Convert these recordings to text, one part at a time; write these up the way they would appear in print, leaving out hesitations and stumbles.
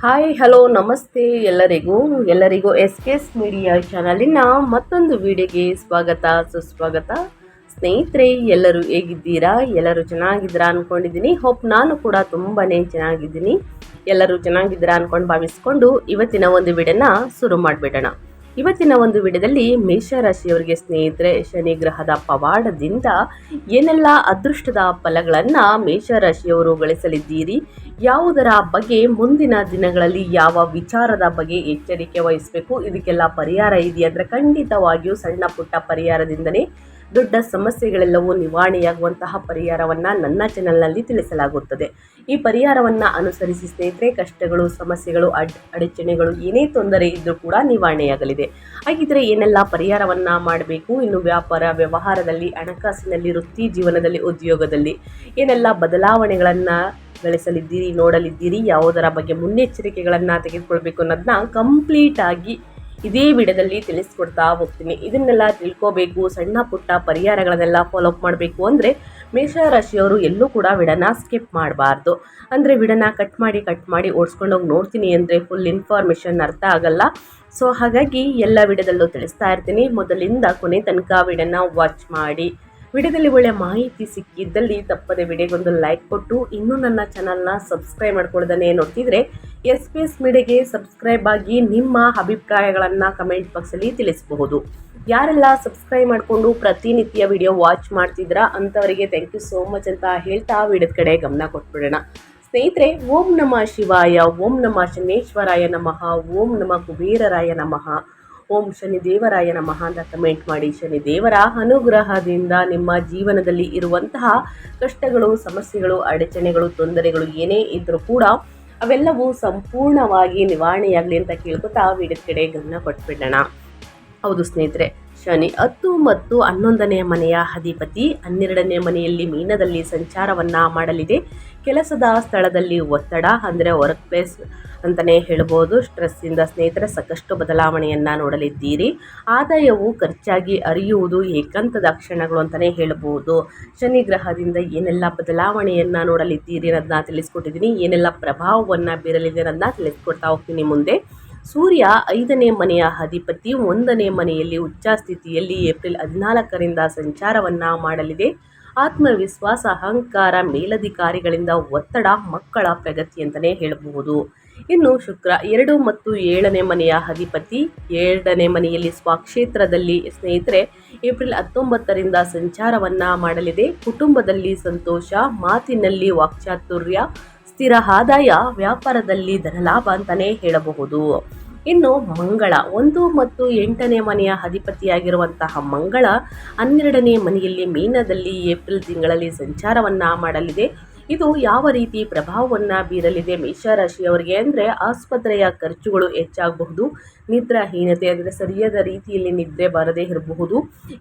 Hi hello ನಮಸ್ತೆ ಎಲ್ಲರಿಗೂ S K S media ಚಾನಲಿನ ಮತ್ತೊಂದು ವಿಡಿಯೋಗೆ ಸ್ವಾಗತ ಸುಸ್ವಾಗತ. ಸ್ನೇಹಿತರೆ, ಎಲ್ಲರೂ ಹೇಗಿದ್ದೀರಾ? ಎಲ್ಲರೂ ಚೆನ್ನಾಗಿದ್ದೀರಾ ಅಂದ್ಕೊಂಡಿದ್ದೀನಿ. ಹೋಪ್ ನಾನು ಕೂಡ ತುಂಬಾ ಚೆನ್ನಾಗಿದ್ದೀನಿ. ಎಲ್ಲರೂ ಚೆನ್ನಾಗಿದ್ದೀರಾ ಅಂದ್ಕೊಂಡು ಭಾವಿಸ್ಕೊಂಡು ಇವತ್ತಿನ ಒಂದು ವಿಡಿಯೋನ ಶುರು ಮಾಡಿಬಿಡೋಣ. ಇವತ್ತಿನ ಒಂದು ವಿಡಿಯೋದಲ್ಲಿ ಮೇಷರಾಶಿಯವರಿಗೆ ಸ್ನೇಹಿತರೆ, ಶನಿ ಗ್ರಹದ ಪವಾಡದಿಂದ ಏನೆಲ್ಲ ಅದೃಷ್ಟದ ಫಲಗಳನ್ನು ಮೇಷರಾಶಿಯವರು ಗಳಿಸಲಿದ್ದೀರಿ, ಯಾವುದರ ಬಗ್ಗೆ ಮುಂದಿನ ದಿನಗಳಲ್ಲಿ ಯಾವ ವಿಚಾರದ ಬಗ್ಗೆ ಎಚ್ಚರಿಕೆ ವಹಿಸಬೇಕು, ಇದಕ್ಕೆಲ್ಲ ಪರಿಹಾರ ಇದೆಯಂದರೆ ಖಂಡಿತವಾಗಿಯೂ ಸಣ್ಣ ಪುಟ್ಟ ಪರಿಹಾರದಿಂದನೇ ದೊಡ್ಡ ಸಮಸ್ಯೆಗಳೆಲ್ಲವೂ ನಿವಾರಣೆಯಾಗುವಂತಹ ಪರಿಹಾರವನ್ನು ನನ್ನ ಚಾನಲ್ನಲ್ಲಿ ತಿಳಿಸಲಾಗುತ್ತದೆ. ಈ ಪರಿಹಾರವನ್ನು ಅನುಸರಿಸಿ ಸ್ನೇಹಿತರೆ, ಕಷ್ಟಗಳು, ಸಮಸ್ಯೆಗಳು, ಅಡಚಣೆಗಳು ಏನೇ ತೊಂದರೆ ಇದ್ದರೂ ಕೂಡ ನಿವಾರಣೆಯಾಗಲಿದೆ. ಹಾಗಿದ್ರೆ ಏನೆಲ್ಲ ಪರಿಹಾರವನ್ನು ಮಾಡಬೇಕು, ಇನ್ನು ವ್ಯಾಪಾರ ವ್ಯವಹಾರದಲ್ಲಿ, ಹಣಕಾಸಿನಲ್ಲಿ, ವೃತ್ತಿ ಜೀವನದಲ್ಲಿ, ಉದ್ಯೋಗದಲ್ಲಿ ಏನೆಲ್ಲ ಬದಲಾವಣೆಗಳನ್ನು ಗಳಿಸಲಿದ್ದೀರಿ, ನೋಡಲಿದ್ದೀರಿ, ಯಾವುದರ ಬಗ್ಗೆ ಮುನ್ನೆಚ್ಚರಿಕೆಗಳನ್ನು ತೆಗೆದುಕೊಳ್ಬೇಕು ಅನ್ನೋದನ್ನ ಕಂಪ್ಲೀಟ್ ಆಗಿ ಇದೇ ವಿಡಿಯೋದಲ್ಲಿ ತಿಳಿಸ್ಕೊಡ್ತಾ ಹೋಗ್ತೀನಿ. ಇದನ್ನೆಲ್ಲ ತಿಳ್ಕೋಬೇಕು, ಸಣ್ಣ ಪುಟ್ಟ ಪರಿಹಾರಗಳನ್ನೆಲ್ಲ ಫಾಲೋಅಪ್ ಮಾಡಬೇಕು ಅಂದರೆ ಮೇಷರಾಶಿಯವರು ಎಲ್ಲೂ ಕೂಡ ವಿಡಿಯೋನ ಸ್ಕಿಪ್ ಮಾಡಬಾರ್ದು. ಅಂದರೆ ವಿಡಿಯೋನ ಕಟ್ ಮಾಡಿ ಓಡಿಸ್ಕೊಂಡೋಗಿ ನೋಡ್ತೀನಿ ಅಂದರೆ ಫುಲ್ ಇನ್ಫಾರ್ಮೇಷನ್ ಅರ್ಥ ಆಗಲ್ಲ. ಸೊ ಹಾಗಾಗಿ ಎಲ್ಲ ವಿಡಿಯೋದಲ್ಲೂ ತಿಳಿಸ್ತಾ ಇರ್ತೀನಿ. ಮೊದಲಿಂದ ಕೊನೆ ತನಕ ವಿಡಿಯೋನ ವಾಚ್ ಮಾಡಿ. ವಿಡಿಯೋದಲ್ಲಿ ಒಳ್ಳೆ ಮಾಹಿತಿ ಸಿಕ್ಕಿದ್ದಲ್ಲಿ ತಪ್ಪದೆ ವಿಡಿಯೋಗೊಂದು ಲೈಕ್ ಕೊಟ್ಟು, ಇನ್ನೂ ನನ್ನ ಚಾನಲ್ನ ಸಬ್ಸ್ಕ್ರೈಬ್ ಮಾಡ್ಕೊಳ್ದೇ ನೋಡ್ತಿದ್ರೆ ಎಸ್ ಪಿ ಎಸ್ ಮೀಡಿಯಾಗೆ ಸಬ್ಸ್ಕ್ರೈಬ್ ಆಗಿ ನಿಮ್ಮ ಅಭಿಪ್ರಾಯಗಳನ್ನು ಕಮೆಂಟ್ ಬಾಕ್ಸಲ್ಲಿ ತಿಳಿಸಬಹುದು. ಯಾರೆಲ್ಲ ಸಬ್ಸ್ಕ್ರೈಬ್ ಮಾಡಿಕೊಂಡು ಪ್ರತಿನಿತ್ಯ ವಿಡಿಯೋ ವಾಚ್ ಮಾಡ್ತಿದ್ರಾ ಅಂಥವರಿಗೆ ಥ್ಯಾಂಕ್ ಯು ಸೋ ಮಚ್ ಅಂತ ಹೇಳ್ತಾ ವಿಡಿಯೋದ ಕಡೆ ಗಮನ ಕೊಟ್ಬಿಡೋಣ. ಸ್ನೇಹಿತರೆ, ಓಂ ನಮಃ ಶಿವಾಯ, ಓಂ ನಮಃ ಶನೇಶ್ವರಾಯ ನಮಃ, ಓಂ ನಮಃ ಕುಬೇರರಾಯ ನಮಃ, ಓಂ ಶನಿದೇವರಾಯ ನಮಃ ಅಂತ ಕಮೆಂಟ್ ಮಾಡಿ. ಶನಿದೇವರ ಅನುಗ್ರಹದಿಂದ ನಿಮ್ಮ ಜೀವನದಲ್ಲಿ ಇರುವಂತಹ ಕಷ್ಟಗಳು, ಸಮಸ್ಯೆಗಳು, ಅಡಚಣೆಗಳು, ತೊಂದರೆಗಳು ಏನೇ ಇದ್ದರೂ ಕೂಡ ಅವೆಲ್ಲವೂ ಸಂಪೂರ್ಣವಾಗಿ ನಿವಾರಣೆಯಾಗಲಿ ಅಂತ ಕೇಳ್ಕೊತಾ ವಿಡಿಯೋದ ಕಡೆ ಗಮನ ಕೊಟ್ಬಿಡೋಣ. ಹೌದು ಸ್ನೇಹಿತರೆ, ಶನಿ 10 ಮತ್ತು 11ನೇ ಮನೆಯ ಅಧಿಪತಿ 12ನೇ ಮನೆಯಲ್ಲಿ ಮೀನದಲ್ಲಿ ಸಂಚಾರವನ್ನು ಮಾಡಲಿದೆ. ಕೆಲಸದ ಸ್ಥಳದಲ್ಲಿ ಒತ್ತಡ ಅಂದರೆ ವರ್ಕ್ ಪ್ಲೇಸ್ ಅಂತಲೇ ಹೇಳ್ಬೋದು. ಸ್ಟ್ರೆಸ್ಸಿಂದ ಸ್ನೇಹಿತರೆ ಸಾಕಷ್ಟು ಬದಲಾವಣೆಯನ್ನು ನೋಡಲಿದ್ದೀರಿ. ಆದಾಯವು ಖರ್ಚಾಗಿ ಹರಿಯುವುದು ಏಕಾಂತದ ಕ್ಷಣಗಳು ಅಂತಲೇ ಹೇಳ್ಬೋದು. ಶನಿ ಗ್ರಹದಿಂದ ಏನೆಲ್ಲ ಬದಲಾವಣೆಯನ್ನು ನೋಡಲಿದ್ದೀರಿ ಅನ್ನೋದನ್ನ ತಿಳಿಸ್ಕೊಟ್ಟಿದ್ದೀನಿ. ಏನೆಲ್ಲ ಪ್ರಭಾವವನ್ನು ಬೀರಲಿದೆ ಅನ್ನೋದನ್ನ ತಿಳಿಸ್ಕೊಡ್ತಾ ಹೋಗ್ತೀನಿ ಮುಂದೆ. ಸೂರ್ಯ 5ನೇ ಮನೆಯ ಅಧಿಪತಿ 1ನೇ ಮನೆಯಲ್ಲಿ ಉಚ್ಚಾಸ್ಥಿತಿಯಲ್ಲಿ ಏಪ್ರಿಲ್ 14ರಿಂದ ಸಂಚಾರವನ್ನು ಮಾಡಲಿದೆ. ಆತ್ಮವಿಶ್ವಾಸ, ಅಹಂಕಾರ, ಮೇಲಧಿಕಾರಿಗಳಿಂದ ಒತ್ತಡ, ಮಕ್ಕಳ ಪ್ರಗತಿ ಅಂತಲೇ ಹೇಳಬಹುದು. ಇನ್ನು ಶುಕ್ರ 2 ಮತ್ತು 7ನೇ ಮನೆಯ ಅಧಿಪತಿ 2ನೇ ಮನೆಯಲ್ಲಿ ಸ್ವಕ್ಷೇತ್ರದಲ್ಲಿ ಸ್ನೇಹಿತರೆ ಏಪ್ರಿಲ್ 19ರಿಂದ ಸಂಚಾರವನ್ನು ಮಾಡಲಿದೆ. ಕುಟುಂಬದಲ್ಲಿ ಸಂತೋಷ, ಮಾತಿನಲ್ಲಿ ವಾಕ್ಚಾತುರ್ಯ, ಸ್ಥಿರ ಆದಾಯ, ವ್ಯಾಪಾರದಲ್ಲಿ ಧನಲಾಭ ಅಂತಲೇ ಹೇಳಬಹುದು. ಇನ್ನು ಮಂಗಳ 1 ಮತ್ತು 8ನೇ ಮನೆಯ ಅಧಿಪತಿಯಾಗಿರುವಂತಹ ಮಂಗಳ 12ನೇ ಮನೆಯಲ್ಲಿ ಮೀನದಲ್ಲಿ ಏಪ್ರಿಲ್ ತಿಂಗಳಲ್ಲಿ ಸಂಚಾರವನ್ನು ಮಾಡಲಿದೆ. ಇದು ಯಾವ ರೀತಿ ಪ್ರಭಾವವನ್ನು ಬೀರಲಿದೆ ಮೇಷರಾಶಿಯವರಿಗೆ ಅಂದರೆ ಆಸ್ಪತ್ರೆಯ ಖರ್ಚುಗಳು ಹೆಚ್ಚಾಗಬಹುದು, ನಿದ್ರಾಹೀನತೆ ಅಂದರೆ ಸರಿಯಾದ ರೀತಿಯಲ್ಲಿ ನಿದ್ರೆ ಬರದೇ ಇರಬಹುದು,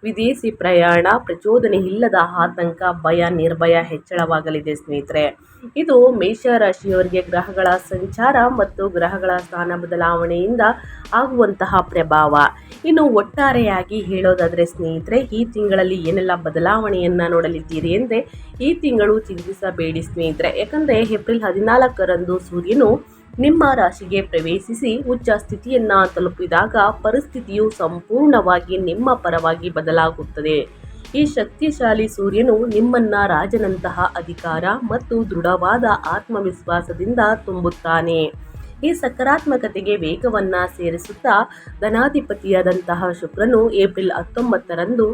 ವಿದೇಶಿ ಪ್ರಯಾಣ, ಪ್ರಚೋದನೆ ಇಲ್ಲದ ಆತಂಕ, ಭಯ, ನಿರ್ಭಯ ಹೆಚ್ಚಳವಾಗಲಿದೆ ಸ್ನೇಹಿತರೆ. ಇದು ಮೇಷರಾಶಿಯವರಿಗೆ ಗ್ರಹಗಳ ಸಂಚಾರ ಮತ್ತು ಗ್ರಹಗಳ ಸ್ಥಾನ ಬದಲಾವಣೆಯಿಂದ ಆಗುವಂತಹ ಪ್ರಭಾವ. ಇನ್ನು ಒಟ್ಟಾರೆಯಾಗಿ ಹೇಳೋದಾದರೆ ಸ್ನೇಹಿತರೆ, ಈ ತಿಂಗಳಲ್ಲಿ ಏನೆಲ್ಲ ಬದಲಾವಣೆಯನ್ನು ನೋಡಲಿದ್ದೀರಿ ಅಂದರೆ ಈ ತಿಂಗಳು ಚಿಂತಿಸಬೇಡಿ ಸ್ನೇಹಿತರೆ. ಯಾಕಂದರೆ ಏಪ್ರಿಲ್ 14ರಂದು ಸೂರ್ಯನು ನಿಮ್ಮ ರಾಶಿಗೆ ಪ್ರವೇಶಿಸಿ ಉಚ್ಚ ಸ್ಥಿತಿಯನ್ನು ತಲುಪಿದಾಗ ಪರಿಸ್ಥಿತಿಯು ಸಂಪೂರ್ಣವಾಗಿ ನಿಮ್ಮ ಪರವಾಗಿ ಬದಲಾಗುತ್ತದೆ. ಈ ಶಕ್ತಿಶಾಲಿ ಸೂರ್ಯನು ನಿಮ್ಮನ್ನ ರಾಜನಂತಹ ಅಧಿಕಾರ ಮತ್ತು ದೃಢವಾದ ಆತ್ಮವಿಶ್ವಾಸದಿಂದ ತುಂಬುತ್ತಾನೆ. ಈ ಸಕಾರಾತ್ಮಕತೆಗೆ ವೇಗವನ್ನು ಸೇರಿಸುತ್ತಾ ಧನಾಧಿಪತಿಯಾದಂತಹ ಶುಕ್ರನು ಏಪ್ರಿಲ್ 19ರಂದು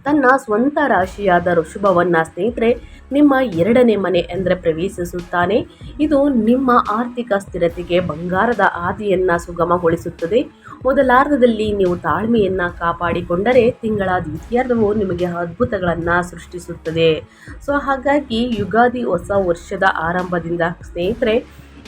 ತನ್ನ ಸ್ವಂತ ರಾಶಿಯಾದ ಋಷಭವನ್ನು ಸ್ನೇಹಿತರೆ ನಿಮ್ಮ 2ನೇ ಮನೆ ಅಂದರೆ ಪ್ರವೇಶಿಸುತ್ತಾನೆ. ಇದು ನಿಮ್ಮ ಆರ್ಥಿಕ ಸ್ಥಿರತೆಗೆ ಬಂಗಾರದ ಹಾದಿಯನ್ನು ಸುಗಮಗೊಳಿಸುತ್ತದೆ. ಮೊದಲಾರ್ಧದಲ್ಲಿ ನೀವು ತಾಳ್ಮೆಯನ್ನು ಕಾಪಾಡಿಕೊಂಡರೆ ತಿಂಗಳ ದ್ವಿತೀಯಾರ್ಧವು ನಿಮಗೆ ಅದ್ಭುತಗಳನ್ನು ಸೃಷ್ಟಿಸುತ್ತದೆ. ಸೊ ಹಾಗಾಗಿ ಯುಗಾದಿ ಹೊಸ ವರ್ಷದ ಆರಂಭದಿಂದ ಸ್ನೇಹಿತರೆ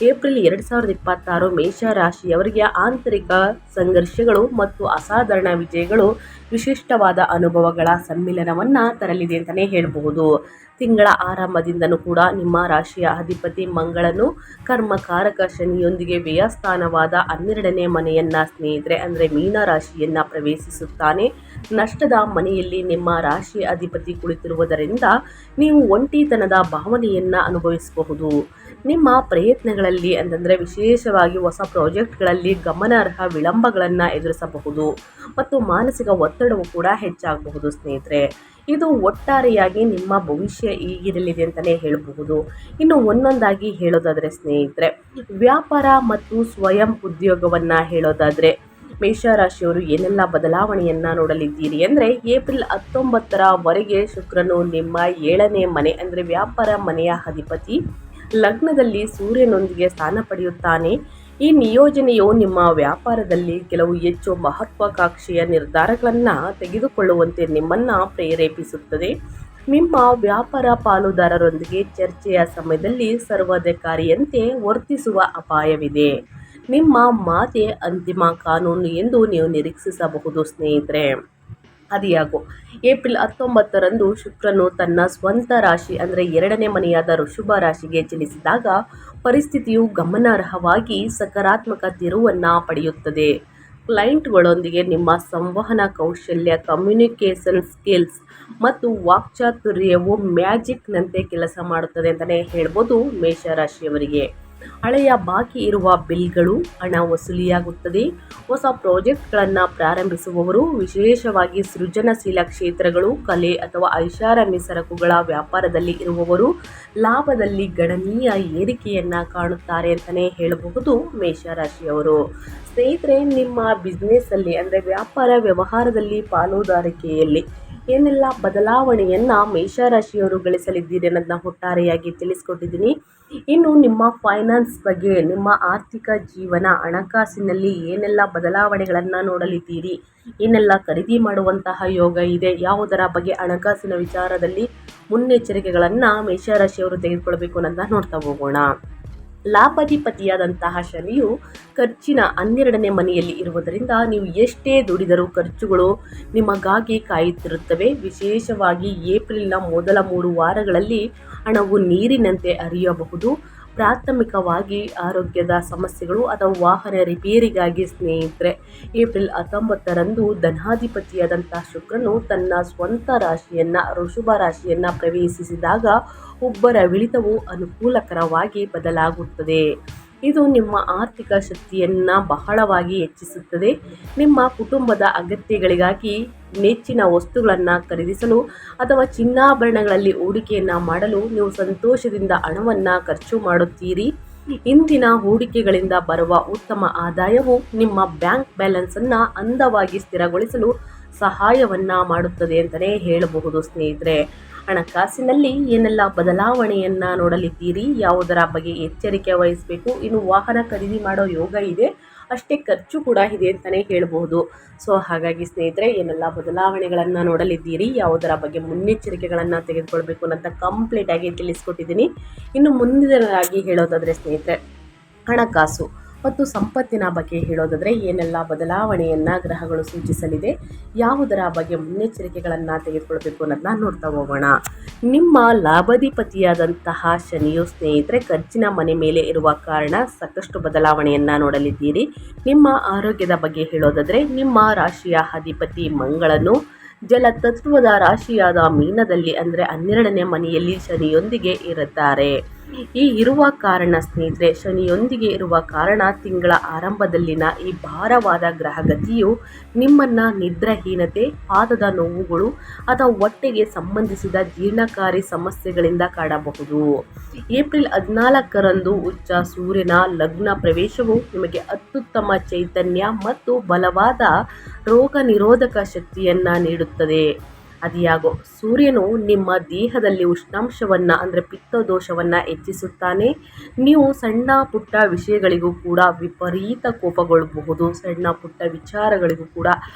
ಏಪ್ರಿಲ್ 2026 ಮೇಷರಾಶಿಯವರಿಗೆ ಆಂತರಿಕ ಸಂಘರ್ಷಗಳು ಮತ್ತು ಅಸಾಧಾರಣ ವಿಜಯಗಳು, ವಿಶಿಷ್ಟವಾದ ಅನುಭವಗಳ ಸಮ್ಮಿಲನವನ್ನು ತರಲಿದೆ ಅಂತಲೇ ಹೇಳಬಹುದು. ತಿಂಗಳ ಆರಂಭದಿಂದನೂ ಕೂಡ ನಿಮ್ಮ ರಾಶಿಯ ಅಧಿಪತಿ ಮಂಗಳನು ಕರ್ಮಕಾರಕ ಶನಿಯೊಂದಿಗೆ ವ್ಯಯಸ್ಥಾನವಾದ 12ನೇ ಮನೆಯನ್ನು ಸ್ನೇಹಿತರೆ ಅಂದರೆ ಮೀನ ರಾಶಿಯನ್ನು ಪ್ರವೇಶಿಸುತ್ತಾನೆ. ನಷ್ಟದ ಮನೆಯಲ್ಲಿ ನಿಮ್ಮ ರಾಶಿ ಅಧಿಪತಿ ಕುಳಿತಿರುವುದರಿಂದ ನೀವು ಒಂಟಿತನದ ಭಾವನೆಯನ್ನು ಅನುಭವಿಸಬಹುದು. ನಿಮ್ಮ ಪ್ರಯತ್ನಗಳಲ್ಲಿ ಅಂತಂದರೆ ವಿಶೇಷವಾಗಿ ಹೊಸ ಪ್ರಾಜೆಕ್ಟ್ಗಳಲ್ಲಿ ಗಮನಾರ್ಹ ವಿಳಂಬಗಳನ್ನು ಎದುರಿಸಬಹುದು ಮತ್ತು ಮಾನಸಿಕ ಒತ್ತಡವು ಕೂಡ ಹೆಚ್ಚಾಗಬಹುದು ಸ್ನೇಹಿತರೆ. ಇದು ಒಟ್ಟಾರೆಯಾಗಿ ನಿಮ್ಮ ಭವಿಷ್ಯ ಹೀಗಿರಲಿದೆ ಅಂತಲೇ ಹೇಳಬಹುದು. ಇನ್ನು ಒಂದೊಂದಾಗಿ ಹೇಳೋದಾದರೆ ಸ್ನೇಹಿತರೆ, ವ್ಯಾಪಾರ ಮತ್ತು ಸ್ವಯಂ ಉದ್ಯೋಗವನ್ನು ಹೇಳೋದಾದರೆ ಮೇಷರಾಶಿಯವರು ಏನೆಲ್ಲ ಬದಲಾವಣೆಯನ್ನು ನೋಡಲಿದ್ದೀರಿ ಅಂದರೆ, ಏಪ್ರಿಲ್ 19ರವರೆಗೆ ಶುಕ್ರನು ನಿಮ್ಮ 7ನೇ ಮನೆ ಅಂದರೆ ವ್ಯಾಪಾರ ಮನೆಯ ಅಧಿಪತಿ ಲಗ್ನದಲ್ಲಿ ಸೂರ್ಯನೊಂದಿಗೆ ಸ್ಥಾನ ಪಡೆಯುತ್ತಾನೆ. ಈ ನಿಯೋಜನೆಯು ನಿಮ್ಮ ವ್ಯಾಪಾರದಲ್ಲಿ ಕೆಲವು ಹೆಚ್ಚು ಮಹತ್ವಾಕಾಂಕ್ಷೆಯ ನಿರ್ಧಾರಗಳನ್ನು ತೆಗೆದುಕೊಳ್ಳುವಂತೆ ನಿಮ್ಮನ್ನು ಪ್ರೇರೇಪಿಸುತ್ತದೆ. ನಿಮ್ಮ ವ್ಯಾಪಾರ ಪಾಲುದಾರರೊಂದಿಗೆ ಚರ್ಚೆಯ ಸಮಯದಲ್ಲಿ ಸರ್ವಾಧಿಕಾರಿಯಂತೆ ವರ್ತಿಸುವ ಅಪಾಯವಿದೆ. ನಿಮ್ಮ ಮಾತೆ ಅಂತಿಮ ಕಾನೂನು ಎಂದು ನೀವು ನಿರೀಕ್ಷಿಸಬಹುದು ಸ್ನೇಹಿತರೆ. ಅದಿಯಾಗೋ ಏಪ್ರಿಲ್ 19ರಂದು ಶುಕ್ರನು ತನ್ನ ಸ್ವಂತ ರಾಶಿ ಅಂದರೆ 2ನೇ ಮನೆಯಾದ ವೃಷಭ ರಾಶಿಗೆ ಚಲಿಸಿದಾಗ ಪರಿಸ್ಥಿತಿಯು ಗಮನಾರ್ಹವಾಗಿ ಸಕಾರಾತ್ಮಕ ತಿರುವನ್ನು ಪಡೆಯುತ್ತದೆ. ಕ್ಲೈಂಟ್ಗಳೊಂದಿಗೆ ನಿಮ್ಮ ಸಂವಹನ ಕೌಶಲ್ಯ, ಕಮ್ಯುನಿಕೇಷನ್ ಸ್ಕಿಲ್ಸ್ ಮತ್ತು ವಾಕ್ಚಾತುರ್ಯವು ಮ್ಯಾಜಿಕ್ನಂತೆ ಕೆಲಸ ಮಾಡುತ್ತದೆ ಅಂತಲೇ ಹೇಳ್ಬೋದು ಮೇಷರಾಶಿಯವರಿಗೆ. ಹಳೆಯ ಬಾಕಿ ಇರುವ ಬಿಲ್ಗಳು ಹಣ ವಸೂಲಿಯಾಗುತ್ತದೆ. ಹೊಸ ಪ್ರಾಜೆಕ್ಟ್ಗಳನ್ನು ಪ್ರಾರಂಭಿಸುವವರು, ವಿಶೇಷವಾಗಿ ಸೃಜನಶೀಲ ಕ್ಷೇತ್ರಗಳು, ಕಲೆ ಅಥವಾ ಐಷಾರಾಮಿ ಸರಕುಗಳ ವ್ಯಾಪಾರದಲ್ಲಿ ಇರುವವರು ಲಾಭದಲ್ಲಿ ಗಣನೀಯ ಏರಿಕೆಯನ್ನು ಕಾಣುತ್ತಾರೆ ಅಂತಲೇ ಹೇಳಬಹುದು ಮೇಷರಾಶಿಯವರು. ಸ್ನೇಹಿತರೆ, ನಿಮ್ಮ ಬಿಸ್ನೆಸ್ಸಲ್ಲಿ ಅಂದರೆ ವ್ಯಾಪಾರ ವ್ಯವಹಾರದಲ್ಲಿ ಪಾಲುದಾರಿಕೆಯಲ್ಲಿ ಏನೆಲ್ಲ ಬದಲಾವಣೆಯನ್ನು ಮೇಷರಾಶಿಯವರು ಗಳಿಸಲಿದ್ದೀರಿ ಅನ್ನೋದನ್ನ ಒಟ್ಟಾರೆಯಾಗಿ ತಿಳಿಸ್ಕೊಟ್ಟಿದ್ದೀನಿ. ಇನ್ನು ನಿಮ್ಮ ಫೈನಾನ್ಸ್ ಬಗ್ಗೆ, ನಿಮ್ಮ ಆರ್ಥಿಕ ಜೀವನ, ಹಣಕಾಸಿನಲ್ಲಿ ಏನೆಲ್ಲ ಬದಲಾವಣೆಗಳನ್ನು ನೋಡಲಿದ್ದೀರಿ, ಏನೆಲ್ಲ ಖರೀದಿ ಮಾಡುವಂತಹ ಯೋಗ ಇದೆ, ಯಾವುದರ ಬಗ್ಗೆ ಹಣಕಾಸಿನ ವಿಚಾರದಲ್ಲಿ ಮುನ್ನೆಚ್ಚರಿಕೆಗಳನ್ನು ಮೇಷರಾಶಿಯವರು ತೆಗೆದುಕೊಳ್ಬೇಕು ಅನ್ನೋದನ್ನ ನೋಡ್ತಾ ಹೋಗೋಣ. ಲಾಭಾಧಿಪತಿಯಾದಂತಹ ಶನಿಯು ಖರ್ಚಿನ 12ನೇ ಮನೆಯಲ್ಲಿ ಇರುವುದರಿಂದ ನೀವು ಎಷ್ಟೇ ದುಡಿದರೂ ಖರ್ಚುಗಳು ನಿಮಗಾಗಿ ಕಾಯುತ್ತಿರುತ್ತವೆ. ವಿಶೇಷವಾಗಿ ಏಪ್ರಿಲ್ನ ಮೊದಲ 3 ವಾರಗಳಲ್ಲಿ ಹಣವು ನೀರಿನಂತೆ ಹರಿಯಬಹುದು. ಪ್ರಾಥಮಿಕವಾಗಿ ಆರೋಗ್ಯದ ಸಮಸ್ಯೆಗಳು ಅಥವಾ ವಾಹನ ರಿಪೇರಿಗಾಗಿ ಸ್ನೇಹಿತರೆ, ಏಪ್ರಿಲ್ 19ರಂದು ಧನಾಧಿಪತಿಯಾದಂತಹ ಶುಕ್ರನು ತನ್ನ ಸ್ವಂತ ರಾಶಿಯನ್ನು ವೃಷಭ ರಾಶಿಯನ್ನು ಪ್ರವೇಶಿಸಿದಾಗ ಉಬ್ಬರವಿಳಿತವು ಅನುಕೂಲಕರವಾಗಿ ಬದಲಾಗುತ್ತದೆ. ಇದು ನಿಮ್ಮ ಆರ್ಥಿಕ ಶಕ್ತಿಯನ್ನು ಬಹಳವಾಗಿ ಹೆಚ್ಚಿಸುತ್ತದೆ. ನಿಮ್ಮ ಕುಟುಂಬದ ಅಗತ್ಯಗಳಿಗಾಗಿ ನೆಚ್ಚಿನ ವಸ್ತುಗಳನ್ನು ಖರೀದಿಸಲು ಅಥವಾ ಚಿನ್ನಾಭರಣಗಳಲ್ಲಿ ಹೂಡಿಕೆಯನ್ನು ಮಾಡಲು ನೀವು ಸಂತೋಷದಿಂದ ಹಣವನ್ನು ಖರ್ಚು ಮಾಡುತ್ತೀರಿ. ಇಂದಿನ ಹೂಡಿಕೆಗಳಿಂದ ಬರುವ ಉತ್ತಮ ಆದಾಯವು ನಿಮ್ಮ ಬ್ಯಾಂಕ್ ಬ್ಯಾಲೆನ್ಸನ್ನು ಅಂದವಾಗಿ ಸ್ಥಿರಗೊಳಿಸಲು ಸಹಾಯವನ್ನು ಮಾಡುತ್ತದೆ ಅಂತಲೇ ಹೇಳಬಹುದು ಸ್ನೇಹಿತರೆ. ಹಣಕಾಸಿನಲ್ಲಿ ಏನೆಲ್ಲ ಬದಲಾವಣೆಯನ್ನು ನೋಡಲಿದ್ದೀರಿ, ಯಾವುದರ ಬಗ್ಗೆ ಎಚ್ಚರಿಕೆ ವಹಿಸಬೇಕು. ಇನ್ನು ವಾಹನ ಖರೀದಿ ಮಾಡೋ ಯೋಗ ಇದೆ, ಅಷ್ಟೇ ಖರ್ಚು ಕೂಡ ಇದೆ ಅಂತಲೇ ಹೇಳಬಹುದು. ಸೊ ಹಾಗಾಗಿ ಸ್ನೇಹಿತರೆ, ಏನೆಲ್ಲ ಬದಲಾವಣೆಗಳನ್ನು ನೋಡಲಿದ್ದೀರಿ, ಯಾವುದರ ಬಗ್ಗೆ ಮುನ್ನೆಚ್ಚರಿಕೆಗಳನ್ನು ತೆಗೆದುಕೊಳ್ಬೇಕು ಅನ್ನೋಂಥ ಕಂಪ್ಲೀಟಾಗಿ ತಿಳಿಸ್ಕೊಟ್ಟಿದ್ದೀನಿ. ಇನ್ನು ಮುಂದಿನದಾಗಿ ಹೇಳೋದಾದರೆ ಸ್ನೇಹಿತರೆ, ಹಣಕಾಸು ಮತ್ತು ಸಂಪತ್ತಿನ ಬಗ್ಗೆ ಹೇಳೋದಾದರೆ ಏನೆಲ್ಲ ಬದಲಾವಣೆಯನ್ನು ಗ್ರಹಗಳು ಸೂಚಿಸಲಿದೆ, ಯಾವುದರ ಬಗ್ಗೆ ಮುನ್ನೆಚ್ಚರಿಕೆಗಳನ್ನು ತೆಗೆದುಕೊಳ್ಬೇಕು ಅನ್ನೋದನ್ನ ನೋಡ್ತಾ ಹೋಗೋಣ. ನಿಮ್ಮ ಲಾಭಾಧಿಪತಿಯಾದಂತಹ ಶನಿಯು ಸ್ನೇಹಿತರೆ ಖರ್ಚಿನ ಮನೆ ಮೇಲೆ ಇರುವ ಕಾರಣ ಸಾಕಷ್ಟು ಬದಲಾವಣೆಯನ್ನು ನೋಡಲಿದ್ದೀರಿ. ನಿಮ್ಮ ಆರೋಗ್ಯದ ಬಗ್ಗೆ ಹೇಳೋದಾದರೆ ನಿಮ್ಮ ರಾಶಿಯ ಅಧಿಪತಿ ಮಂಗಳನು ಜಲತತ್ವದ ರಾಶಿಯಾದ ಮೀನದಲ್ಲಿ ಅಂದರೆ 12ನೇ ಮನೆಯಲ್ಲಿ ಶನಿಯೊಂದಿಗೆ ಇರುತ್ತಾರೆ. ಈ ಇರುವ ಕಾರಣ ಸ್ನೇಹಿತರೆ, ಶನಿಯೊಂದಿಗೆ ಇರುವ ಕಾರಣ ತಿಂಗಳ ಆರಂಭದಲ್ಲಿನ ಈ ಭಾರವಾದ ಗ್ರಹಗತಿಯು ನಿಮ್ಮನ್ನು ನಿದ್ರಾಹೀನತೆ, ಪಾದದ ನೋವುಗಳು ಅಥವಾ ಹೊಟ್ಟೆಗೆ ಸಂಬಂಧಿಸಿದ ಜೀರ್ಣಕಾರಿ ಸಮಸ್ಯೆಗಳಿಂದ ಕಾಡಬಹುದು. ಏಪ್ರಿಲ್ 14ರಂದು ಉಚ್ಚ ಸೂರ್ಯನ ಲಗ್ನ ಪ್ರವೇಶವು ನಿಮಗೆ ಅತ್ಯುತ್ತಮ ಚೈತನ್ಯ ಮತ್ತು ಬಲವಾದ ರೋಗ ನಿರೋಧಕ ಶಕ್ತಿಯನ್ನು ನೀಡುತ್ತದೆ. ಅದಿಯಾಗೋ ಸೂರ್ಯನು ನಿಮ್ಮ ದೇಹದಲ್ಲಿ ಉಷ್ಣಾಂಶವನ್ನು ಅಂದರೆ ಪಿತ್ತದೋಷವನ್ನು ಹೆಚ್ಚಿಸುತ್ತಾನೆ. ನೀವು ಸಣ್ಣ ಪುಟ್ಟ ವಿಷಯಗಳಿಗೂ ಕೂಡ ವಿಪರೀತ ಕೋಪಗೊಳ್ಳಬಹುದು. ಸಣ್ಣ ಪುಟ್ಟ ವಿಚಾರಗಳಿಗೂ ಕೂಡ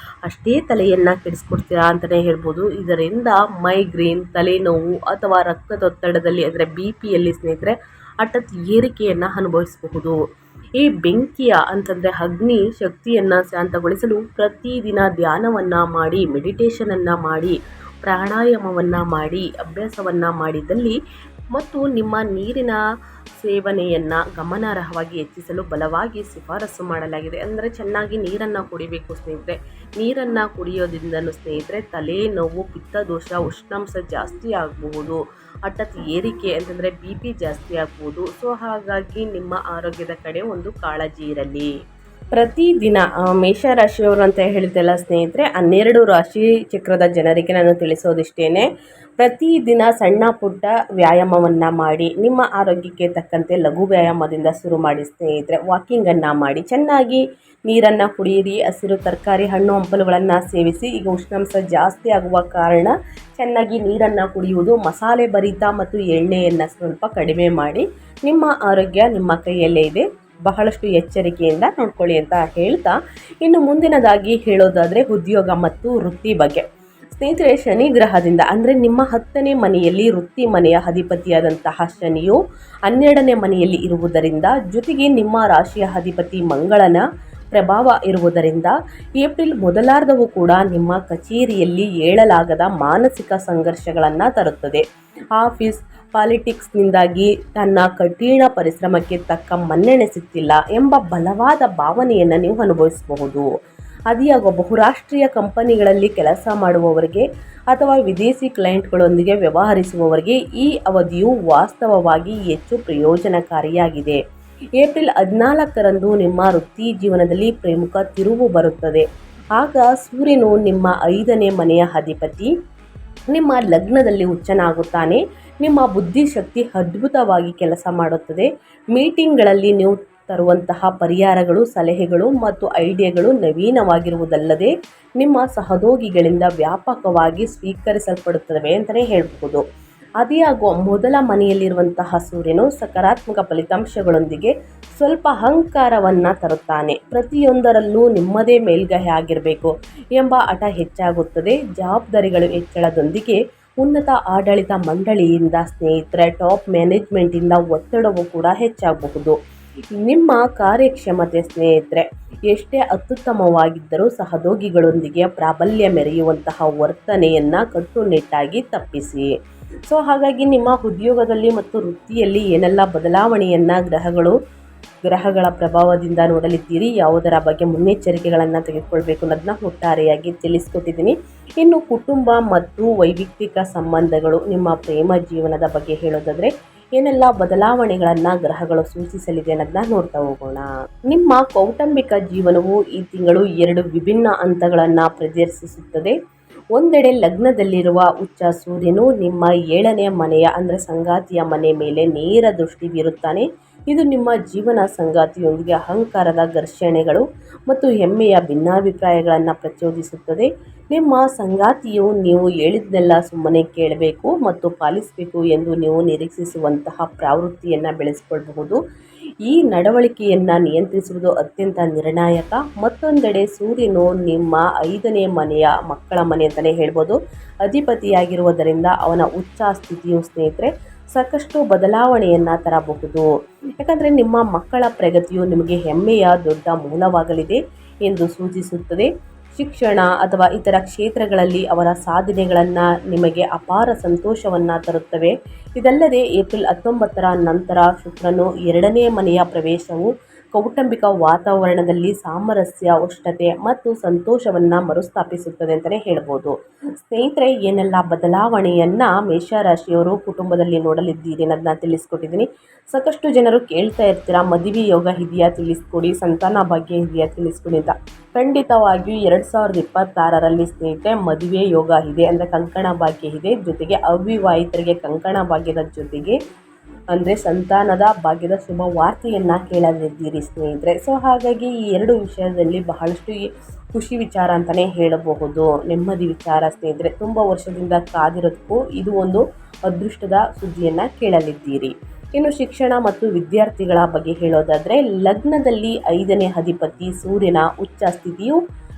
ಅಷ್ಟೇ ತಲೆಯನ್ನು ಕೆಡಿಸ್ಕೊಡ್ತೀರಾ ಅಂತಲೇ ಹೇಳ್ಬೋದು. ಇದರಿಂದ ಮೈಗ್ರೇನ್, ತಲೆನೋವು ಅಥವಾ ರಕ್ತದೊತ್ತಡದಲ್ಲಿ ಅಂದರೆ BP-ಯಲ್ಲಿ ಸ್ನೇಹಿತರೆ ಹಠಾತ್ ಏರಿಕೆಯನ್ನು ಅನುಭವಿಸಬಹುದು. ಈ ಬೆಂಕಿಯ ಅಂತಂದರೆ ಅಗ್ನಿ ಶಕ್ತಿಯನ್ನು ಶಾಂತಗೊಳಿಸಲು ಪ್ರತಿದಿನ ಧ್ಯಾನವನ್ನು ಮಾಡಿ, ಮೆಡಿಟೇಷನನ್ನು ಮಾಡಿ, ಪ್ರಾಣಾಯಾಮವನ್ನು ಮಾಡಿ, ಅಭ್ಯಾಸವನ್ನು ಮಾಡಿದಲ್ಲಿ ಮತ್ತು ನಿಮ್ಮ ನೀರಿನ ಸೇವನೆಯನ್ನು ಗಮನಾರ್ಹವಾಗಿ ಹೆಚ್ಚಿಸಲು ಬಲವಾಗಿ ಶಿಫಾರಸು ಮಾಡಲಾಗಿದೆ. ಅಂದರೆ ಚೆನ್ನಾಗಿ ನೀರನ್ನು ಕುಡಿಬೇಕು ಸ್ನೇಹಿತರೆ. ನೀರನ್ನು ಕುಡಿಯೋದ್ರಿಂದಲೂ ಸ್ನೇಹಿತರೆ ತಲೆನೋವು, ಪಿತ್ತದೋಷ, ಉಷ್ಣಾಂಶ ಜಾಸ್ತಿ ಆಗಬಹುದು, ಹಠಾತ್ ಏರಿಕೆ ಅಂತಂದರೆ BP ಜಾಸ್ತಿ ಆಗ್ಬೋದು. ಸೊ ಹಾಗಾಗಿ ನಿಮ್ಮ ಆರೋಗ್ಯದ ಕಡೆ ಒಂದು ಕಾಳಜಿ ಇರಲಿ. ಪ್ರತಿದಿನ ಮೇಷರಾಶಿಯವರು ಅಂತ ಹೇಳಿದ್ದೆಲ್ಲ ಸ್ನೇಹಿತರೆ, 12 ರಾಶಿ ಚಕ್ರದ ಜನರಿಗೆ ನಾನು ತಿಳಿಸೋದಿಷ್ಟೇ. ಪ್ರತಿದಿನ ಸಣ್ಣ ಪುಟ್ಟ ವ್ಯಾಯಾಮವನ್ನು ಮಾಡಿ, ನಿಮ್ಮ ಆರೋಗ್ಯಕ್ಕೆ ತಕ್ಕಂತೆ ಲಘು ವ್ಯಾಯಾಮದಿಂದ ಶುರು ಮಾಡಿ ಸ್ನೇಹಿತರೆ. ವಾಕಿಂಗನ್ನು ಮಾಡಿ, ಚೆನ್ನಾಗಿ ನೀರನ್ನು ಕುಡಿಯಿರಿ, ಹಸಿರು ತರಕಾರಿ, ಹಣ್ಣು ಹಂಪಲುಗಳನ್ನು ಸೇವಿಸಿ. ಈಗ ಉಷ್ಣಾಂಶ ಜಾಸ್ತಿ ಆಗುವ ಕಾರಣ ಚೆನ್ನಾಗಿ ನೀರನ್ನು ಕುಡಿಯುವುದು, ಮಸಾಲೆ ಭರಿತ ಮತ್ತು ಎಣ್ಣೆಯನ್ನು ಸ್ವಲ್ಪ ಕಡಿಮೆ ಮಾಡಿ. ನಿಮ್ಮ ಆರೋಗ್ಯ ನಿಮ್ಮ ಕೈಯಲ್ಲೇ ಇದೆ, ಬಹಳಷ್ಟು ಎಚ್ಚರಿಕೆಯಿಂದ ನೋಡ್ಕೊಳ್ಳಿ ಅಂತ ಹೇಳ್ತಾ, ಇನ್ನು ಮುಂದಿನದಾಗಿ ಹೇಳೋದಾದರೆ ಉದ್ಯೋಗ ಮತ್ತು ವೃತ್ತಿ ಬಗ್ಗೆ. ಸ್ನೇಹಿತರೆ, ಶನಿ ಗ್ರಹದಿಂದ ಅಂದರೆ ನಿಮ್ಮ 10ನೇ ಮನೆಯಲ್ಲಿ ವೃತ್ತಿ ಮನೆಯ ಅಧಿಪತಿಯಾದಂತಹ ಶನಿಯು 12ನೇ ಮನೆಯಲ್ಲಿ ಇರುವುದರಿಂದ, ಜೊತೆಗೆ ನಿಮ್ಮ ರಾಶಿಯ ಅಧಿಪತಿ ಮಂಗಳನ ಪ್ರಭಾವ ಇರುವುದರಿಂದ ಏಪ್ರಿಲ್ ಮೊದಲಾರ್ಧವೂ ಕೂಡ ನಿಮ್ಮ ಕಚೇರಿಯಲ್ಲಿ ಏಳಲಾಗದ ಮಾನಸಿಕ ಸಂಘರ್ಷಗಳನ್ನು ತರುತ್ತದೆ. ಆಫೀಸ್ ಪಾಲಿಟಿಕ್ಸ್ನಿಂದಾಗಿ ತನ್ನ ಕಠಿಣ ಪರಿಶ್ರಮಕ್ಕೆ ತಕ್ಕ ಮನ್ನಣೆ ಸಿಗ್ತಿಲ್ಲ ಎಂಬ ಬಲವಾದ ಭಾವನೆಯನ್ನು ನೀವು ಅನುಭವಿಸಬಹುದು. ಅದಿಯಾಗೋ ಬಹುರಾಷ್ಟ್ರೀಯ ಕಂಪನಿಗಳಲ್ಲಿ ಕೆಲಸ ಮಾಡುವವರಿಗೆ ಅಥವಾ ವಿದೇಶಿ ಕ್ಲೈಂಟ್ಗಳೊಂದಿಗೆ ವ್ಯವಹರಿಸುವವರಿಗೆ ಈ ಅವಧಿಯು ವಾಸ್ತವವಾಗಿ ಹೆಚ್ಚು ಪ್ರಯೋಜನಕಾರಿಯಾಗಿದೆ. ಏಪ್ರಿಲ್ 14ರಂದು ನಿಮ್ಮ ವೃತ್ತಿ ಜೀವನದಲ್ಲಿ ಪ್ರಮುಖ ತಿರುವು ಬರುತ್ತದೆ. ಆಗ ಸೂರ್ಯನು ನಿಮ್ಮ 5ನೇ ಮನೆಯ ಅಧಿಪತಿ ನಿಮ್ಮ ಲಗ್ನದಲ್ಲಿ ಉಚ್ಚನಾಗುತ್ತಾನೆ. ನಿಮ್ಮ ಬುದ್ಧಿಶಕ್ತಿ ಅದ್ಭುತವಾಗಿ ಕೆಲಸ ಮಾಡುತ್ತದೆ. ಮೀಟಿಂಗ್ಗಳಲ್ಲಿ ನೀವು ತರುವಂತಹ ಪರಿಹಾರಗಳು, ಸಲಹೆಗಳು ಮತ್ತು ಐಡಿಯಾಗಳು ನವೀನವಾಗಿರುವುದಲ್ಲದೆ ನಿಮ್ಮ ಸಹೋದ್ಯೋಗಿಗಳಿಂದ ವ್ಯಾಪಕವಾಗಿ ಸ್ವೀಕರಿಸಲ್ಪಡುತ್ತವೆ ಅಂತಲೇ ಹೇಳಬಹುದು. ಅದಿಯಾಗುವ ಮೊದಲ ಮನೆಯಲ್ಲಿರುವಂತಹ ಸೂರ್ಯನು ಸಕಾರಾತ್ಮಕ ಫಲಿತಾಂಶಗಳೊಂದಿಗೆ ಸ್ವಲ್ಪ ಅಹಂಕಾರವನ್ನು ತರುತ್ತಾನೆ. ಪ್ರತಿಯೊಂದರಲ್ಲೂ ನಿಮ್ಮದೇ ಮೇಲ್ಗೈ ಆಗಿರಬೇಕು ಎಂಬ ಹಠ ಹೆಚ್ಚಾಗುತ್ತದೆ. ಜವಾಬ್ದಾರಿಗಳು ಹೆಚ್ಚಳದೊಂದಿಗೆ ಉನ್ನತ ಆಡಳಿತ ಮಂಡಳಿಯಿಂದ, ಸ್ನೇಹಿತರೆ, ಟಾಪ್ ಮ್ಯಾನೇಜ್ಮೆಂಟಿಂದ ಒತ್ತಡವು ಕೂಡ ಹೆಚ್ಚಾಗಬಹುದು. ನಿಮ್ಮ ಕಾರ್ಯಕ್ಷಮತೆ ಸ್ನೇಹಿತರೆ ಎಷ್ಟೇ ಅತ್ಯುತ್ತಮವಾಗಿದ್ದರೂ ಸಹೋದ್ಯೋಗಿಗಳೊಂದಿಗೆ ಪ್ರಾಬಲ್ಯ ಮೆರೆಯುವಂತಹ ವರ್ತನೆಯನ್ನು ಕಟ್ಟುನಿಟ್ಟಾಗಿ ತಪ್ಪಿಸಿ. ಸೊ ಹಾಗಾಗಿ ನಿಮ್ಮ ಉದ್ಯೋಗದಲ್ಲಿ ಮತ್ತು ವೃತ್ತಿಯಲ್ಲಿ ಏನೆಲ್ಲ ಬದಲಾವಣೆಯನ್ನು ಗ್ರಹಗಳ ಪ್ರಭಾವದಿಂದ ನೋಡಲಿದ್ದೀರಿ, ಯಾವುದರ ಬಗ್ಗೆ ಮುನ್ನೆಚ್ಚರಿಕೆಗಳನ್ನು ತೆಗೆದುಕೊಳ್ಬೇಕು ಅನ್ನೋದನ್ನ ಒಟ್ಟಾರೆಯಾಗಿ ತಿಳಿಸ್ಕೊಟ್ಟಿದ್ದೀನಿ. ಇನ್ನು ಕುಟುಂಬ ಮತ್ತು ವೈಯಕ್ತಿಕ ಸಂಬಂಧಗಳು, ನಿಮ್ಮ ಪ್ರೇಮ ಜೀವನದ ಬಗ್ಗೆ ಹೇಳೋದಾದರೆ ಏನೆಲ್ಲ ಬದಲಾವಣೆಗಳನ್ನು ಗ್ರಹಗಳು ಸೂಚಿಸಲಿದೆ ಅನ್ನೋದನ್ನ ನೋಡ್ತಾ ಹೋಗೋಣ. ನಿಮ್ಮ ಕೌಟುಂಬಿಕ ಜೀವನವು ಈ ತಿಂಗಳು 2 ವಿಭಿನ್ನ ಹಂತಗಳನ್ನು ಪ್ರದರ್ಶಿಸುತ್ತದೆ. ಒಂದೆಡೆ ಲಗ್ನದಲ್ಲಿರುವ ಉಚ್ಚ ಸೂರ್ಯನು ನಿಮ್ಮ 7ನೇ ಮನೆಯ ಅಂದರೆ ಸಂಗಾತಿಯ ಮನೆ ಮೇಲೆ ನೇರ ದೃಷ್ಟಿ ಬೀರುತ್ತಾನೆ. ಇದು ನಿಮ್ಮ ಜೀವನ ಸಂಗಾತಿಯೊಂದಿಗೆ ಅಹಂಕಾರದ ಘರ್ಷಣೆಗಳು ಮತ್ತು ಹೆಮ್ಮೆಯ ಭಿನ್ನಾಭಿಪ್ರಾಯಗಳನ್ನು ಪ್ರಚೋದಿಸುತ್ತದೆ. ನಿಮ್ಮ ಸಂಗಾತಿಯು ನೀವು ಹೇಳಿದ್ದನ್ನೆಲ್ಲ ಸುಮ್ಮನೆ ಕೇಳಬೇಕು ಮತ್ತು ಪಾಲಿಸಬೇಕು ಎಂದು ನೀವು ನಿರೀಕ್ಷಿಸುವಂತಹ ಪ್ರವೃತ್ತಿಯನ್ನು ಬೆಳೆಸಿಕೊಳ್ಳಬಹುದು. ಈ ನಡವಳಿಕೆಯನ್ನು ನಿಯಂತ್ರಿಸುವುದು ಅತ್ಯಂತ ನಿರ್ಣಾಯಕ. ಮತ್ತೊಂದೆಡೆ ಸೂರ್ಯನು ನಿಮ್ಮ 5ನೇ ಮನೆಯ ಮಕ್ಕಳ ಮನೆ ಅಂತಲೇ ಹೇಳ್ಬೋದು ಅಧಿಪತಿಯಾಗಿರುವುದರಿಂದ ಅವನ ಉಚ್ಚ ಸ್ಥಿತಿಯು ಸ್ನೇಹಿತರೆ ಸಾಕಷ್ಟು ಬದಲಾವಣೆಯನ್ನು ತರಬಹುದು. ಯಾಕಂದರೆ ನಿಮ್ಮ ಮಕ್ಕಳ ಪ್ರಗತಿಯು ನಿಮಗೆ ಹೆಮ್ಮೆಯ ದೊಡ್ಡ ಮೂಲವಾಗಲಿದೆ ಎಂದು ಸೂಚಿಸುತ್ತದೆ. ಶಿಕ್ಷಣ ಅಥವಾ ಇತರ ಕ್ಷೇತ್ರಗಳಲ್ಲಿ ಅವರ ಸಾಧನೆಗಳನ್ನು ನಿಮಗೆ ಅಪಾರ ಸಂತೋಷವನ್ನು ತರುತ್ತವೆ. ಇದಲ್ಲದೆ ಏಪ್ರಿಲ್ 19ರ ನಂತರ ಶುಕ್ರನು 2ನೇ ಮನೆಯ ಪ್ರವೇಶವು ಕೌಟುಂಬಿಕ ವಾತಾವರಣದಲ್ಲಿ ಸಾಮರಸ್ಯ, ಉಷ್ಣತೆ ಮತ್ತು ಸಂತೋಷವನ್ನು ಮರುಸ್ಥಾಪಿಸುತ್ತದೆ ಅಂತಲೇ ಹೇಳ್ಬೋದು. ಸ್ನೇಹಿತರೆ, ಏನೆಲ್ಲ ಬದಲಾವಣೆಯನ್ನು ಮೇಷರಾಶಿಯವರು ಕುಟುಂಬದಲ್ಲಿ ನೋಡಲಿದ್ದೀರಿ ಅನ್ನೋದನ್ನ ತಿಳಿಸ್ಕೊಟ್ಟಿದ್ದೀನಿ. ಸಾಕಷ್ಟು ಜನರು ಕೇಳ್ತಾ ಇರ್ತೀರಾ, ಮದುವೆ ಯೋಗ ಇದೆಯಾ ತಿಳಿಸ್ಕೊಡಿ, ಸಂತಾನ ಭಾಗ್ಯ ಇದೆಯಾ ತಿಳಿಸ್ಕೊಡಿ ಅಂತ. ಖಂಡಿತವಾಗಿಯೂ 2026ರಲ್ಲಿ ಸ್ನೇಹಿತರೆ ಮದುವೆ ಯೋಗ ಇದೆ, ಅಂದರೆ ಕಂಕಣ ಭಾಗ್ಯ ಇದೆ. ಜೊತೆಗೆ ಅವಿವಾಹಿತರಿಗೆ ಕಂಕಣ ಭಾಗ್ಯದ ಜೊತೆಗೆ ಅಂದರೆ ಸಂತಾನದ ಭಾಗ್ಯದ ಶುಭ ವಾರ್ತೆಯನ್ನು ಕೇಳಲಿದ್ದೀರಿ ಸ್ನೇಹಿತರೆ. ಸೊ ಹಾಗಾಗಿ ಈ 2 ವಿಷಯದಲ್ಲಿ ಬಹಳಷ್ಟು ಖುಷಿ ವಿಚಾರ ಅಂತಲೇ ಹೇಳಬಹುದು. ನೆಮ್ಮದಿ ವಿಚಾರ ಸ್ನೇಹಿತರೆ. ತುಂಬ ವರ್ಷದಿಂದ ಕಾದಿರೋದಕ್ಕೂ ಇದು ಒಂದು ಅದೃಷ್ಟದ ಸುದ್ದಿಯನ್ನು ಕೇಳಲಿದ್ದೀರಿ. ಇನ್ನು ಶಿಕ್ಷಣ ಮತ್ತು ವಿದ್ಯಾರ್ಥಿಗಳ ಬಗ್ಗೆ ಹೇಳೋದಾದರೆ ಲಗ್ನದಲ್ಲಿ 5ನೇ ಅಧಿಪತಿ ಸೂರ್ಯನ ಉಚ್ಚ ಸ್ಥಿತಿಯು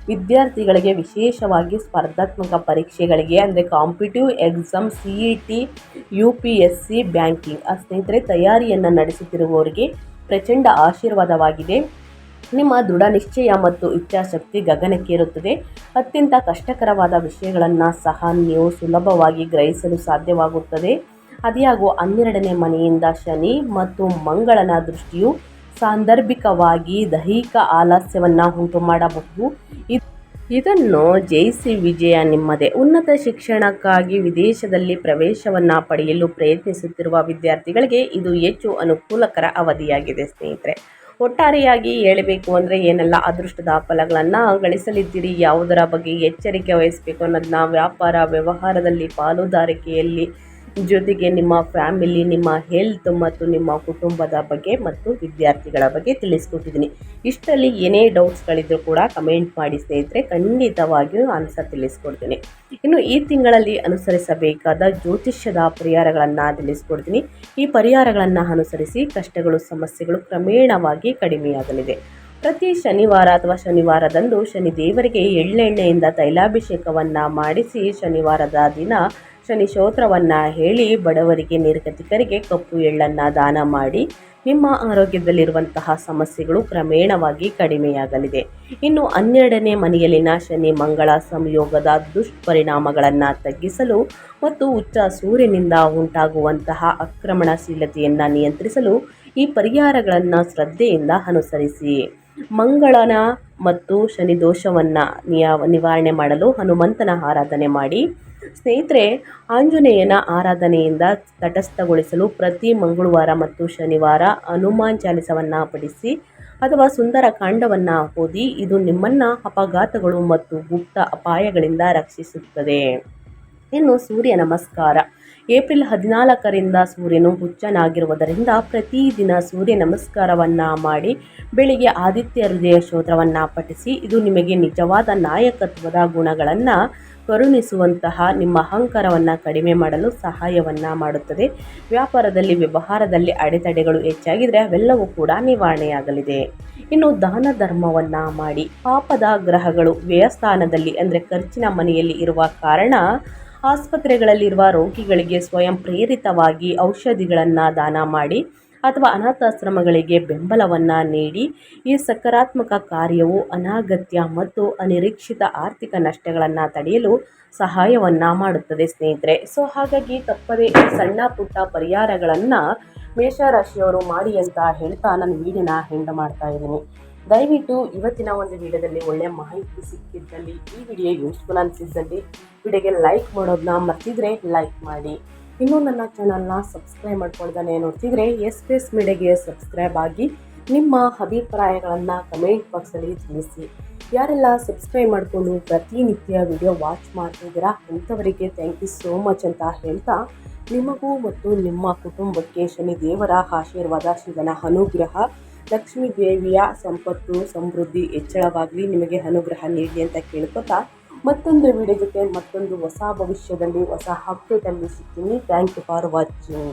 ವಿದ್ಯಾರ್ಥಿಗಳಿಗೆ ವಿಶೇಷವಾಗಿ ಸ್ಪರ್ಧಾತ್ಮಕ ಪರೀಕ್ಷೆಗಳಿಗೆ ಅಂದರೆ competitive exam, CET, UPSC, banking ಸ್ನೇಹಿತರೆ ತಯಾರಿಯನ್ನು ನಡೆಸುತ್ತಿರುವವರಿಗೆ ಪ್ರಚಂಡ ಆಶೀರ್ವಾದವಾಗಿದೆ. ನಿಮ್ಮ ದೃಢ ನಿಶ್ಚಯ ಮತ್ತು ಇಚ್ಛಾಶಕ್ತಿ ಗಗನಕ್ಕೇರುತ್ತದೆ. ಅತ್ಯಂತ ಕಷ್ಟಕರವಾದ ವಿಷಯಗಳನ್ನು ಸಹ ನೀವು ಸುಲಭವಾಗಿ ಗ್ರಹಿಸಲು ಸಾಧ್ಯವಾಗುತ್ತದೆ. ಅದ್ಯಾಗೋ 12ನೇ ಮನೆಯಿಂದ ಶನಿ ಮತ್ತು ಮಂಗಳನ ದೃಷ್ಟಿಯು ಸಾಂದರ್ಭಿಕವಾಗಿ ದೈಹಿಕ ಆಲಸ್ಯವನ್ನು ಉಂಟು ಮಾಡಬಹುದು. ಇದನ್ನು ಜಯಿಸಿ ವಿಜಯ ನಿಮ್ಮದೇ. ಉನ್ನತ ಶಿಕ್ಷಣಕ್ಕಾಗಿ ವಿದೇಶದಲ್ಲಿ ಪ್ರವೇಶವನ್ನು ಪಡೆಯಲು ಪ್ರಯತ್ನಿಸುತ್ತಿರುವ ವಿದ್ಯಾರ್ಥಿಗಳಿಗೆ ಇದು ಹೆಚ್ಚು ಅನುಕೂಲಕರ ಅವಧಿಯಾಗಿದೆ ಸ್ನೇಹಿತರೆ. ಒಟ್ಟಾರೆಯಾಗಿ ಹೇಳಬೇಕು ಅಂದರೆ ಏನೆಲ್ಲ ಅದೃಷ್ಟದ ಫಲಗಳನ್ನು ಗಳಿಸಲಿದ್ದೀರಿ, ಯಾವುದರ ಬಗ್ಗೆ ಎಚ್ಚರಿಕೆ ವಹಿಸಬೇಕು ಅನ್ನೋದನ್ನ, ವ್ಯಾಪಾರ ವ್ಯವಹಾರದಲ್ಲಿ, ಪಾಲುದಾರಿಕೆಯಲ್ಲಿ, ಜೊತೆಗೆ ನಿಮ್ಮ ಫ್ಯಾಮಿಲಿ, ನಿಮ್ಮ ಹೆಲ್ತ್ ಮತ್ತು ನಿಮ್ಮ ಕುಟುಂಬದ ಬಗ್ಗೆ ಮತ್ತು ವಿದ್ಯಾರ್ಥಿಗಳ ಬಗ್ಗೆ ತಿಳಿಸ್ಕೊಟ್ಟಿದ್ದೀನಿ. ಇಷ್ಟರಲ್ಲಿ ಏನೇ ಡೌಟ್ಸ್ಗಳಿದ್ರೂ ಕೂಡ ಕಮೆಂಟ್ ಮಾಡಿ ಸ್ನೇಹಿತರೆ, ಖಂಡಿತವಾಗಿಯೂ ಆನ್ಸರ್ ತಿಳಿಸ್ಕೊಡ್ತೀನಿ. ಇನ್ನು ಈ ತಿಂಗಳಲ್ಲಿ ಅನುಸರಿಸಬೇಕಾದ ಜ್ಯೋತಿಷ್ಯದ ಪರಿಹಾರಗಳನ್ನು ತಿಳಿಸ್ಕೊಡ್ತೀನಿ. ಈ ಪರಿಹಾರಗಳನ್ನು ಅನುಸರಿಸಿ ಕಷ್ಟಗಳು, ಸಮಸ್ಯೆಗಳು ಕ್ರಮೇಣವಾಗಿ ಕಡಿಮೆಯಾಗಲಿದೆ. ಪ್ರತಿ ಶನಿವಾರ ಅಥವಾ ಶನಿವಾರದಂದು ಶನಿದೇವರಿಗೆ ಎಳ್ಳೆಣ್ಣೆಯಿಂದ ತೈಲಾಭಿಷೇಕವನ್ನು ಮಾಡಿಸಿ ಶನಿವಾರದ ದಿನ ಶನಿ ಸ್ತೋತ್ರವನ್ನು ಹೇಳಿ ಬಡವರಿಗೆ, ನಿರ್ಗತಿಕರಿಗೆ ಕಪ್ಪು ಎಳ್ಳನ್ನು ದಾನ ಮಾಡಿ ನಿಮ್ಮ ಆರೋಗ್ಯದಲ್ಲಿರುವಂತಹ ಸಮಸ್ಯೆಗಳು ಕ್ರಮೇಣವಾಗಿ ಕಡಿಮೆಯಾಗಲಿದೆ. ಇನ್ನು 12ನೇ ಮನೆಯಲ್ಲಿನ ಶನಿ ಮಂಗಳ ಸಂಯೋಗದ ದುಷ್ಪರಿಣಾಮಗಳನ್ನು ತಗ್ಗಿಸಲು ಮತ್ತು ಉಚ್ಚ ಸೂರ್ಯನಿಂದ ಉಂಟಾಗುವಂತಹ ಆಕ್ರಮಣಶೀಲತೆಯನ್ನು ನಿಯಂತ್ರಿಸಲು ಈ ಪರಿಹಾರಗಳನ್ನು ಶ್ರದ್ಧೆಯಿಂದ ಅನುಸರಿಸಿ. ಮಂಗಳನ ಮತ್ತು ಶನಿ ದೋಷವನ್ನು ನಿವಾರಣೆ ಮಾಡಲು ಹನುಮಂತನ ಆರಾಧನೆ ಮಾಡಿ. ಸ್ನೇಹಿತರೆ, ಆಂಜನೇಯನ ಆರಾಧನೆಯಿಂದ ತಟಸ್ಥಗೊಳಿಸಲು ಪ್ರತಿ ಮಂಗಳವಾರ ಮತ್ತು ಶನಿವಾರ ಹನುಮಾನ್ ಚಾಲಿಸವನ್ನು ಪಠಿಸಿ ಅಥವಾ ಸುಂದರ ಕಾಂಡವನ್ನು ಓದಿ. ಇದು ನಿಮ್ಮನ್ನು ಅಪಘಾತಗಳು ಮತ್ತು ಗುಪ್ತ ಅಪಾಯಗಳಿಂದ ರಕ್ಷಿಸುತ್ತದೆ. ಇನ್ನು ಸೂರ್ಯ ನಮಸ್ಕಾರ. ಏಪ್ರಿಲ್ 14ರಿಂದ ಸೂರ್ಯನು ಹುಚ್ಚನಾಗಿರುವುದರಿಂದ ಪ್ರತಿದಿನ ಸೂರ್ಯ ನಮಸ್ಕಾರವನ್ನು ಮಾಡಿ ಬೆಳಿಗ್ಗೆ ಆದಿತ್ಯ ಹೃದಯ ಸ್ತೋತ್ರವನ್ನು ಪಠಿಸಿ. ಇದು ನಿಮಗೆ ನಿಜವಾದ ನಾಯಕತ್ವದ ಗುಣಗಳನ್ನು ಕರುಣಿಸುವಂತಹ ನಿಮ್ಮ ಅಹಂಕಾರವನ್ನು ಕಡಿಮೆ ಮಾಡಲು ಸಹಾಯವನ್ನು ಮಾಡುತ್ತದೆ. ವ್ಯಾಪಾರದಲ್ಲಿ, ವ್ಯವಹಾರದಲ್ಲಿ ಅಡೆತಡೆಗಳು ಹೆಚ್ಚಾಗಿದ್ದರೆ ಅವೆಲ್ಲವೂ ಕೂಡ ನಿವಾರಣೆಯಾಗಲಿದೆ. ಇನ್ನು ದಾನ ಧರ್ಮವನ್ನು ಮಾಡಿ. ಪಾಪದ ಗ್ರಹಗಳು ವ್ಯಯಸ್ಥಾನದಲ್ಲಿ ಅಂದರೆ ಖರ್ಚಿನ ಮನೆಯಲ್ಲಿ ಇರುವ ಕಾರಣ ಆಸ್ಪತ್ರೆಗಳಲ್ಲಿರುವ ರೋಗಿಗಳಿಗೆ ಸ್ವಯಂ ಪ್ರೇರಿತವಾಗಿ ಔಷಧಿಗಳನ್ನು ದಾನ ಮಾಡಿ ಅಥವಾ ಅನಾಥಾಶ್ರಮಗಳಿಗೆ ಬೆಂಬಲವನ್ನು ನೀಡಿ. ಈ ಸಕಾರಾತ್ಮಕ ಕಾರ್ಯವು ಅನಗತ್ಯ ಮತ್ತು ಅನಿರೀಕ್ಷಿತ ಆರ್ಥಿಕ ನಷ್ಟಗಳನ್ನು ತಡೆಯಲು ಸಹಾಯವನ್ನು ಮಾಡುತ್ತದೆ ಸ್ನೇಹಿತರೆ. ಹಾಗಾಗಿ ತಪ್ಪದೇ ಈ ಸಣ್ಣ ಪುಟ್ಟ ಪರಿಹಾರಗಳನ್ನು ಮೇಷರಾಶಿಯವರು ಮಾಡಿ ಅಂತ ಹೇಳ್ತಾ ನನ್ನ ವಿಡಿಯೋನ ಎಂಡ್ ಮಾಡ್ತಾ ಇದ್ದೀನಿ. ದಯವಿಟ್ಟು ಇವತ್ತಿನ ಒಂದು ವಿಡಿಯೋದಲ್ಲಿ ಒಳ್ಳೆಯ ಮಾಹಿತಿ ಸಿಕ್ಕಿದ್ದಲ್ಲಿ, ಈ ವಿಡಿಯೋ ಯೂಸ್ಫುಲ್ ಅನಿಸಿದ್ದಲ್ಲಿ ವಿಡಿಯೋಗೆ ಲೈಕ್ ಮಾಡೋದನ್ನ ಮರ್ತಿದ್ರೆ ಲೈಕ್ ಮಾಡಿ. ಇನ್ನೂ ನನ್ನ ಚಾನಲ್ನ ಸಬ್ಸ್ಕ್ರೈಬ್ ಮಾಡ್ಕೊಳ್ತಾನೆ ನೋಡ್ತಿದ್ರೆ ಎಸ್ ಮೀಡಿಯಾಗೆ ಸಬ್ಸ್ಕ್ರೈಬ್ ಆಗಿ ನಿಮ್ಮ ಅಭಿಪ್ರಾಯಗಳನ್ನು ಕಮೆಂಟ್ ಬಾಕ್ಸಲ್ಲಿ ತಿಳಿಸಿ. ಯಾರೆಲ್ಲ ಸಬ್ಸ್ಕ್ರೈಬ್ ಮಾಡಿಕೊಂಡು ಪ್ರತಿನಿತ್ಯ ವಿಡಿಯೋ ವಾಚ್ ಮಾಡ್ತಿದ್ದೀರಾ ಅಂಥವರಿಗೆ ಥ್ಯಾಂಕ್ ಯು ಸೋ ಮಚ್ ಅಂತ ಹೇಳ್ತಾ, ನಿಮಗೂ ಮತ್ತು ನಿಮ್ಮ ಕುಟುಂಬಕ್ಕೆ ಶನಿ ದೇವರ ಆಶೀರ್ವಾದ, ಶಿವನ ಅನುಗ್ರಹ, ಲಕ್ಷ್ಮೀ ದೇವಿಯ ಸಂಪತ್ತು ಸಮೃದ್ಧಿ ಹೆಚ್ಚಳವಾಗಲಿ, ನಿಮಗೆ ಅನುಗ್ರಹ ನೀಡಲಿ ಅಂತ ಕೇಳ್ಕೊತಾ ಮತ್ತೊಂದು ವಿಡಿಯೋ ಜೊತೆ ಮತ್ತೊಂದು ಹೊಸ ಭವಿಷ್ಯದಲ್ಲಿ ಹೊಸ ಅಪ್ಡೇಟಲ್ಲಿ ಸಿಗ್ತೀನಿ. Thank you for watching.